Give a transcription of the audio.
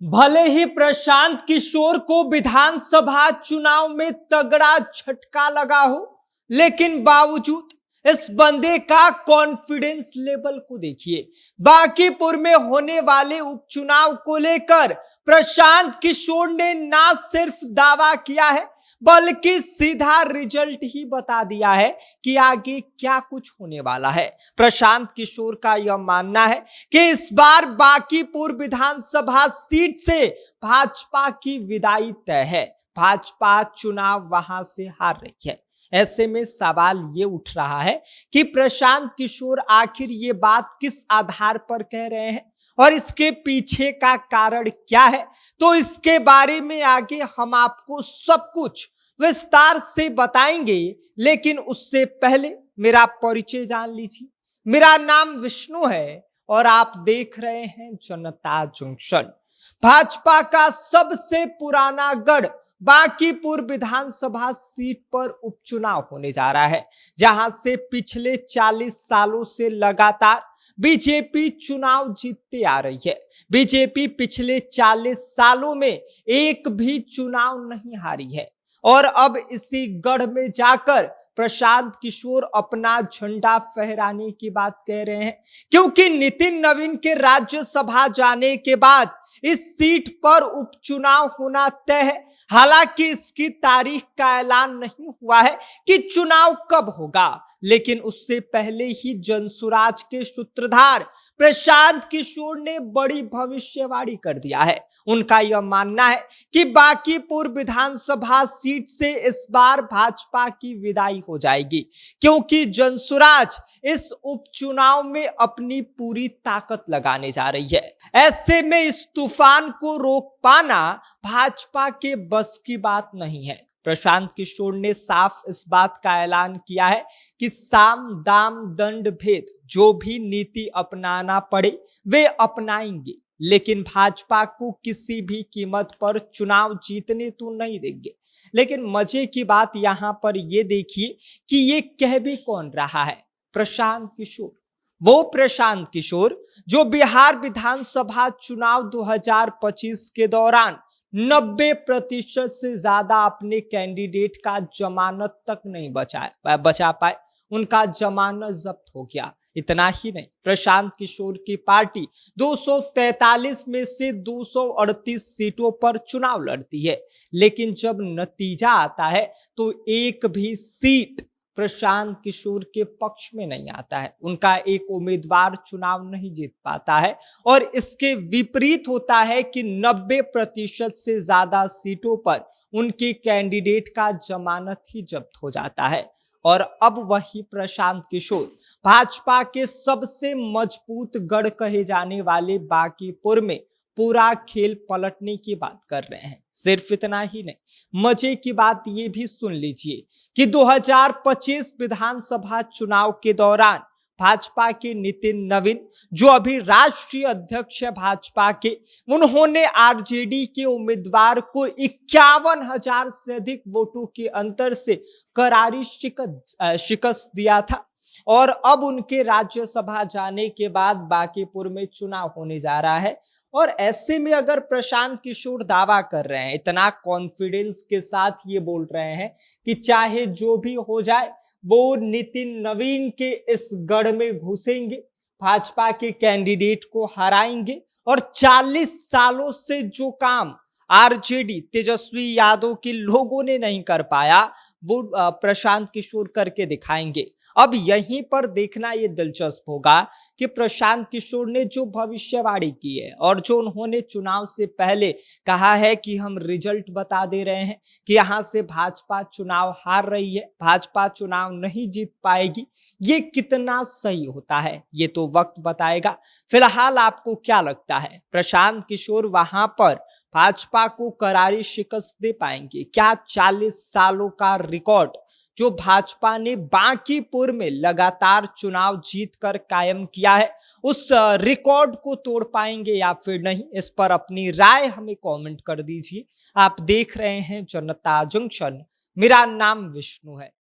भले ही प्रशांत किशोर को विधानसभा चुनाव में तगड़ा झटका लगा हो, लेकिन बावजूद इस बंदे का कॉन्फिडेंस लेवल को देखिए। बांकीपुर में होने वाले उपचुनाव को लेकर प्रशांत किशोर ने ना सिर्फ दावा किया है, बल्कि सीधा रिजल्ट ही बता दिया है कि आगे क्या कुछ होने वाला है। प्रशांत किशोर का यह मानना है कि इस बार बांकीपुर विधानसभा सीट से भाजपा की विदाई तय है। भाजपा चुनाव वहां से हार रही है। ऐसे में सवाल ये उठ रहा है कि प्रशांत किशोर आखिर ये बात किस आधार पर कह रहे हैं और इसके पीछे का कारण क्या है। तो इसके बारे में आगे हम आपको सब कुछ विस्तार से बताएंगे, लेकिन उससे पहले मेरा परिचय जान लीजिए। मेरा नाम विष्णु है और आप देख रहे हैं जनता जंक्शन। भाजपा का सबसे पुराना गढ़ बांकीपुर विधानसभा सीट पर उपचुनाव होने जा रहा है, जहां से पिछले 40 सालों से लगातार बीजेपी चुनाव जीतती आ रही है। बीजेपी पिछले 40 सालों में एक भी चुनाव नहीं हारी है और अब इसी गढ़ में जाकर प्रशांत किशोर अपना झंडा फहराने की बात कह रहे हैं, क्योंकि नितिन नवीन के राज्यसभा जाने के बाद इस सीट पर उपचुनाव होना तय है। हालांकि इसकी तारीख का ऐलान नहीं हुआ है कि चुनाव कब होगा, लेकिन उससे पहले ही जनसुराज के सूत्रधार प्रशांत किशोर ने बड़ी भविष्यवाणी कर दिया है। उनका यह मानना है कि बांकीपुर विधानसभा सीट से इस बार भाजपा की विदाई हो जाएगी, क्योंकि जनसुराज इस उपचुनाव में अपनी पूरी ताकत लगाने जा रही है। ऐसे में इस तूफान को रोक पाना भाजपा के बस की बात नहीं है। प्रशांत किशोर ने साफ इस बात का ऐलान किया है कि साम दाम दंड भेद जो भी नीति अपनाना पड़े वे अपनाएंगे, लेकिन भाजपा को किसी भी कीमत पर चुनाव जीतने तो नहीं देंगे। लेकिन मजे की बात यहां पर यह देखिए कि ये कह भी कौन रहा है, प्रशांत किशोर। वो प्रशांत किशोर जो बिहार विधानसभा चुनाव 2025 के दौरान 90% से ज्यादा अपने कैंडिडेट का जमानत तक नहीं बचा पाए। उनका जमानत जब्त हो गया। इतना ही नहीं, प्रशांत किशोर की पार्टी 243 में से 238 सीटों पर चुनाव लड़ती है, लेकिन जब नतीजा आता है तो एक भी सीट प्रशांत किशोर के पक्ष में नहीं आता है। उनका एक उम्मीदवार चुनाव नहीं जीत पाता है और इसके विपरीत होता है कि 90% से ज्यादा सीटों पर उनके कैंडिडेट का जमानत ही जब्त हो जाता है। और अब वही प्रशांत किशोर भाजपा के सबसे मजबूत गढ़ कहे जाने वाले बांकीपुर में पूरा खेल पलटने की बात कर रहे हैं। सिर्फ इतना ही नहीं, मजे की बात यह भी सुन लीजिए कि 2025 विधानसभा चुनाव के दौरान भाजपा के नितिन नवीन, जो अभी राष्ट्रीय अध्यक्ष है भाजपा के, उन्होंने आरजेडी के उम्मीदवार को 51,000 से अधिक वोटों के अंतर से करारी शिकस्त दिया था। और अब उनके राज्यसभा जाने के बाद बांकीपुर में चुनाव होने जा रहा है। और ऐसे में अगर प्रशांत किशोर दावा कर रहे हैं, इतना कॉन्फिडेंस के साथ ये बोल रहे हैं कि चाहे जो भी हो जाए वो नितिन नवीन के इस गढ़ में घुसेंगे, भाजपा के कैंडिडेट को हराएंगे और 40 सालों से जो काम आरजेडी तेजस्वी यादव के लोगों ने नहीं कर पाया वो प्रशांत किशोर करके दिखाएंगे। अब यहीं पर देखना यह दिलचस्प होगा कि प्रशांत किशोर ने जो भविष्यवाणी की है और जो उन्होंने चुनाव से पहले कहा है कि हम रिजल्ट बता दे रहे हैं कि यहां से भाजपा चुनाव हार रही है, भाजपा चुनाव नहीं जीत पाएगी, ये कितना सही होता है ये तो वक्त बताएगा। फिलहाल आपको क्या लगता है, प्रशांत किशोर वहां पर भाजपा को करारी शिकस्त दे पाएंगे? क्या 40 सालों का रिकॉर्ड जो भाजपा ने बांकीपुर में लगातार चुनाव जीतकर कायम किया है, उस रिकॉर्ड को तोड़ पाएंगे या फिर नहीं? इस पर अपनी राय हमें कमेंट कर दीजिए। आप देख रहे हैं जनता जंक्शन। मेरा नाम विष्णु है।